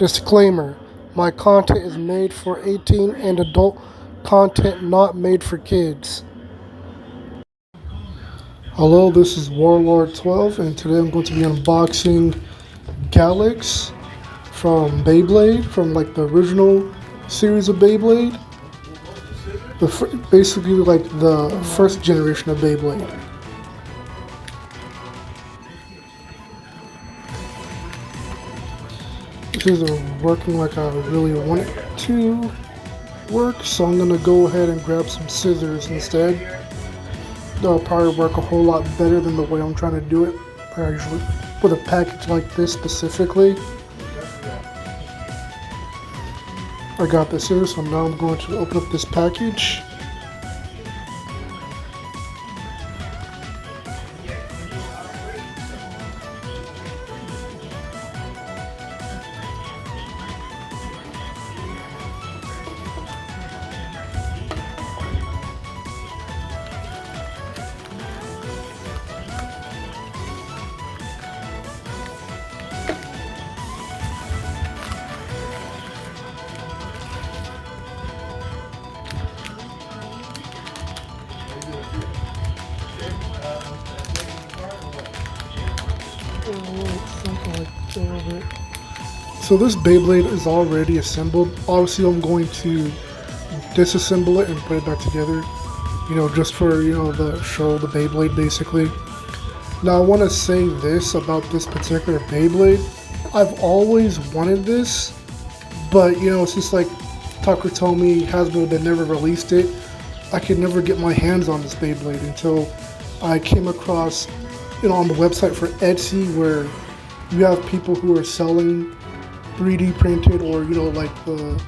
Disclaimer: my content is made for 18 and adult content not made for kids. Hello, this is Warlord12 and today I'm going to be unboxing Galux from Beyblade, from like the original series of Beyblade. Basically like the first generation of Beyblade. This isn't working like I really want it to work, so I'm gonna go ahead and grab some scissors instead. That'll probably work a whole lot better than the way I'm trying to do it. I usually with a package like this specifically. I got the scissors, so now I'm going to open up this package. So this Beyblade is already assembled. Obviously I'm going to disassemble it and put it back together, just for, the show, the Beyblade basically. Now I want to say this about this particular Beyblade. I've always wanted this, but it's just like Takutomi, Hasbro, they never released it. I could never get my hands on this Beyblade until I came across, on the website for Etsy, where you have people who are selling 3D printed or like the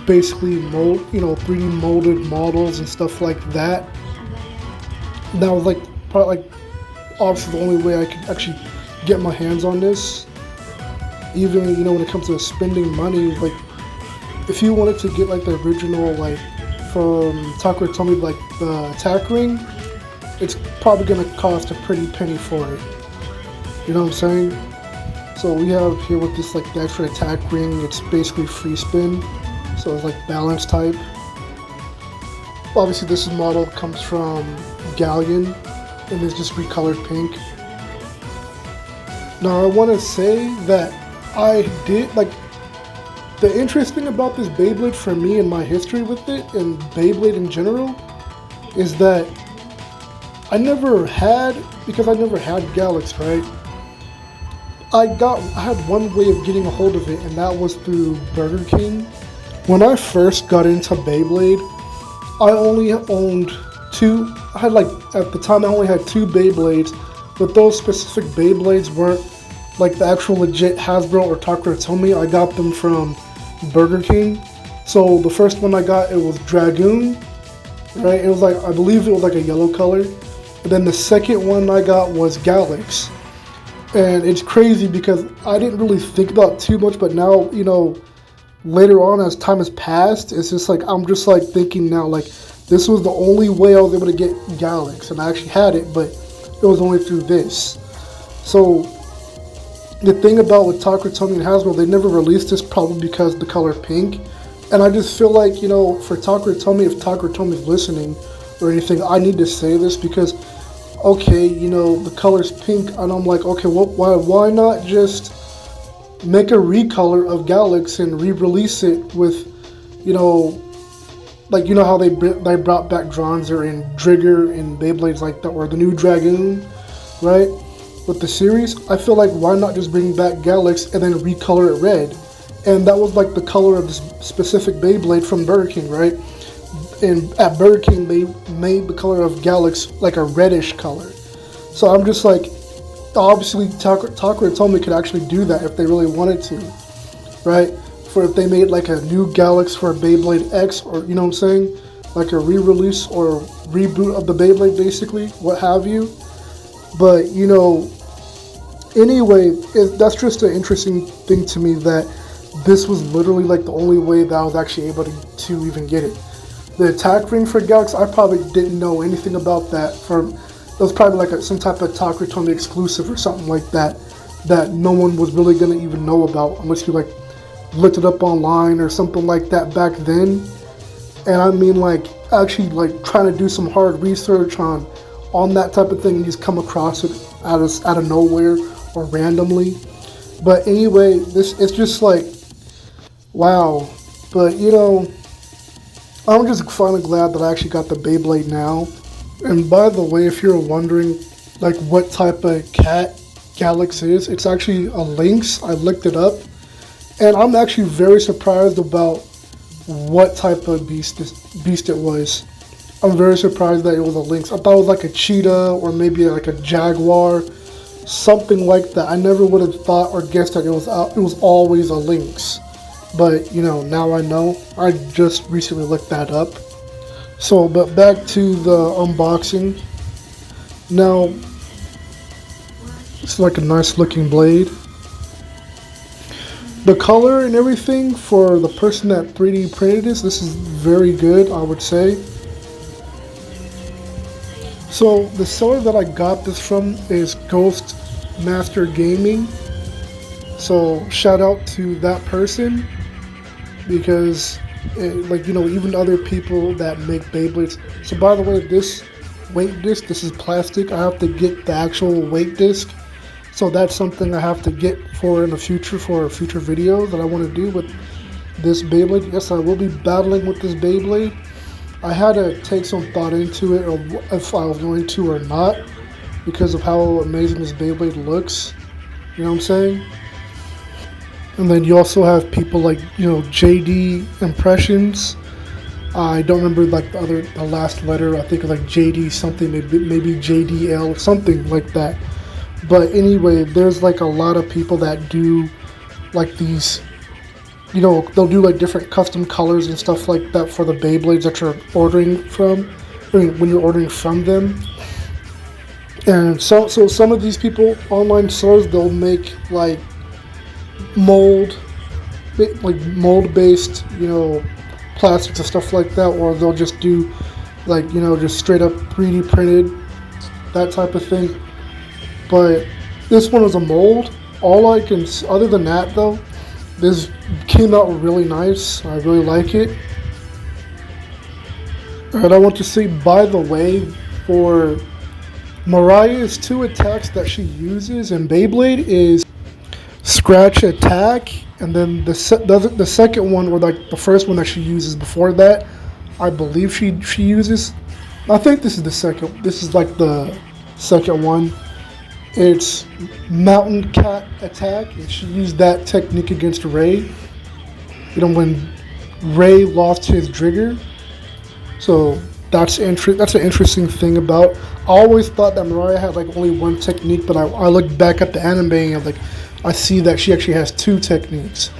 basically 3D molded models and stuff like that. That was like probably like obviously the only way I could actually get my hands on this. Even when it comes to spending money, like if you wanted to get like the original, like from Takutomi, like the attack ring, it's probably gonna cost a pretty penny for it. You know what I'm saying? So we have here with this, like the extra attack ring, it's basically free spin, so it's like balance type. Obviously this model comes from Gallion and it's just recolored pink. Now I want to say that I did like the interesting about this Beyblade for me and my history with it and Beyblade in general is that I never had Galux, right? I had one way of getting a hold of it, and that was through Burger King. When I first got into Beyblade, I only owned two. At the time I only had two Beyblades, but those specific Beyblades weren't like the actual legit Hasbro or Takutomi. I got them from Burger King. So the first one I got, it was Dragoon, right? It was like, I believe it was like a yellow color. And then the second one I got was Galux. And it's crazy because I didn't really think about it too much, but now, later on as time has passed, it's just like, I'm just like thinking now, like, this was the only way I was able to get Galux. And I actually had it, but it was only through this. So the thing about with Takutomi and Hasbro, they never released this probably because the color pink. And I just feel like, for Takutomi, if Takutomi is listening or anything, I need to say this because, okay, the color's pink, and I'm like, okay, well, why not just make a recolor of Galux and re-release it with, like, how they brought back Dronzer and Drigger and Beyblades like that, or the new Dragoon, right? With the series, I feel like why not just bring back Galux and then recolor it red? And that was like the color of this specific Beyblade from Burger King, right? And at Burger King, they made the color of Galux like a reddish color. So I'm just like, obviously Takutomi could actually do that if they really wanted to, right? For if they made like a new Galux for Beyblade X, or what I'm saying, like a re-release or reboot of the Beyblade, basically, what have you. But anyway, that's just an interesting thing to me that this was literally like the only way that I was actually able to even get it. The attack ring for Galux, I probably didn't know anything about that. It was probably like some type of Takutomi exclusive or something like that. that no one was really gonna even know about unless you like looked it up online or something like that back then. And I mean, like, actually like trying to do some hard research on that type of thing, and just come across it out of nowhere or randomly. But anyway, this it's just like, wow. But you know, I'm just finally glad that I actually got the Beyblade now. And by the way, if you're wondering like what type of cat Galux is, it's actually a lynx. I looked it up, and I'm actually very surprised about what type of beast it was. I'm very surprised that it was a lynx. I thought it was like a cheetah or maybe like a jaguar, something like that. I never would have thought or guessed that it was always a lynx. But you know, now I know. I just recently looked that up. So, but back to the unboxing. Now, it's like a nice looking blade. The color and everything for the person that 3D printed this is very good, I would say. So the seller that I got this from is Ghost Master Gaming. So shout out to that person, because like, you know, even other people that make Beyblades. So by the way, this weight disc, this is plastic. I have to get the actual weight disc. So that's something I have to get for in the future, for a future video that I want to do with this Beyblade. Yes, I will be battling with this Beyblade. I had to take some thought into it, or if I was going to or not, because of how amazing this Beyblade looks. You know what I'm saying? And then you also have people like, you know, JD Impressions. I don't remember like the last letter. I think like JD something, maybe JDL, something like that. But anyway, there's like a lot of people that do like these, you know, they'll do like different custom colors and stuff like that for the Beyblades that you're ordering from, I mean, when you're ordering from them. And so some of these people, online sellers, they'll make like mold based, you know, plastics and stuff like that, or they'll just do like, you know, just straight up 3D printed, that type of thing. But this one is a mold. Other than that though, this came out really nice. I really like it. And I want to say, by the way, for Mariah's 2 attacks that she uses in Beyblade is Scratch Attack, and then the second one, or like the first one that she uses before that, I believe she uses. I think this is the second. This is like the second one. It's Mountain Cat Attack, and she used that technique against Ray. You know, when Ray lost his trigger. So that's an interesting thing about. I always thought that Mariah had like only one technique, but I looked back at the anime and like I see that she actually has 2 techniques.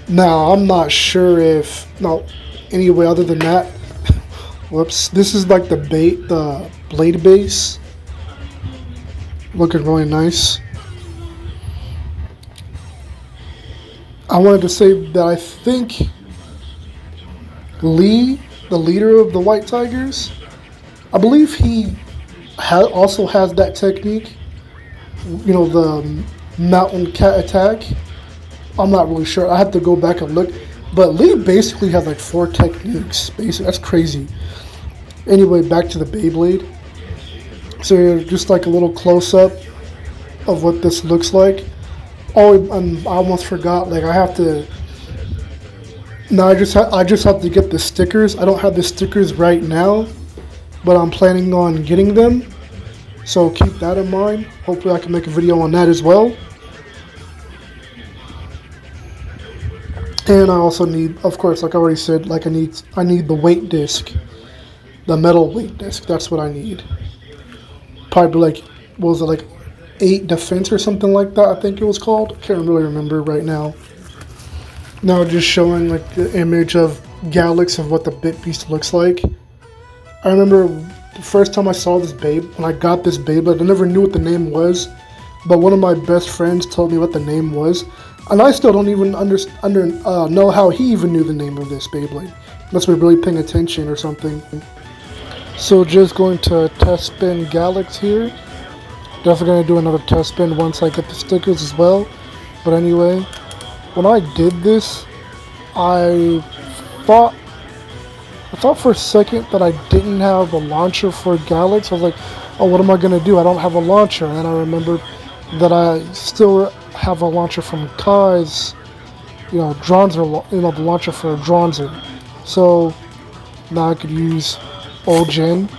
Now I'm not sure if anyway, other than that, whoops. This is like the blade base. Looking really nice. I wanted to say that I think Lee, the leader of the White Tigers, I believe he also has that technique. You know, the Mountain Cat Attack. I'm not really sure. I have to go back and look. But Lee basically has like 4 techniques. Basically, that's crazy. Anyway, back to the Beyblade. So just like a little close-up of what this looks like. Oh, I almost forgot. Like I have to. No, I just have to get the stickers. I don't have the stickers right now, but I'm planning on getting them. So keep that in mind. Hopefully, I can make a video on that as well. And I also need, of course, like I already said, like I need the weight disc, the metal weight disc. That's what I need. Probably like, what was it, like 8 defense or something like that, I think it was called. Can't really remember right now. Now just showing like the image of Galux of what the Bit Beast looks like. I remember the first time I saw this when I got this Beyblade, I never knew what the name was, but one of my best friends told me what the name was, and I still don't even know how he even knew the name of this Beyblade. Unless we're really paying attention or something. So just going to test spin Galux here. Definitely gonna do another test spin once I get the stickers as well. But anyway, when I did this, I thought for a second that I didn't have a launcher for Galux. I was like, oh, what am I gonna do? I don't have a launcher. And then I remembered that I still have a launcher from Kai's, Dronzer, the launcher for Dronzer. So now I could use old gen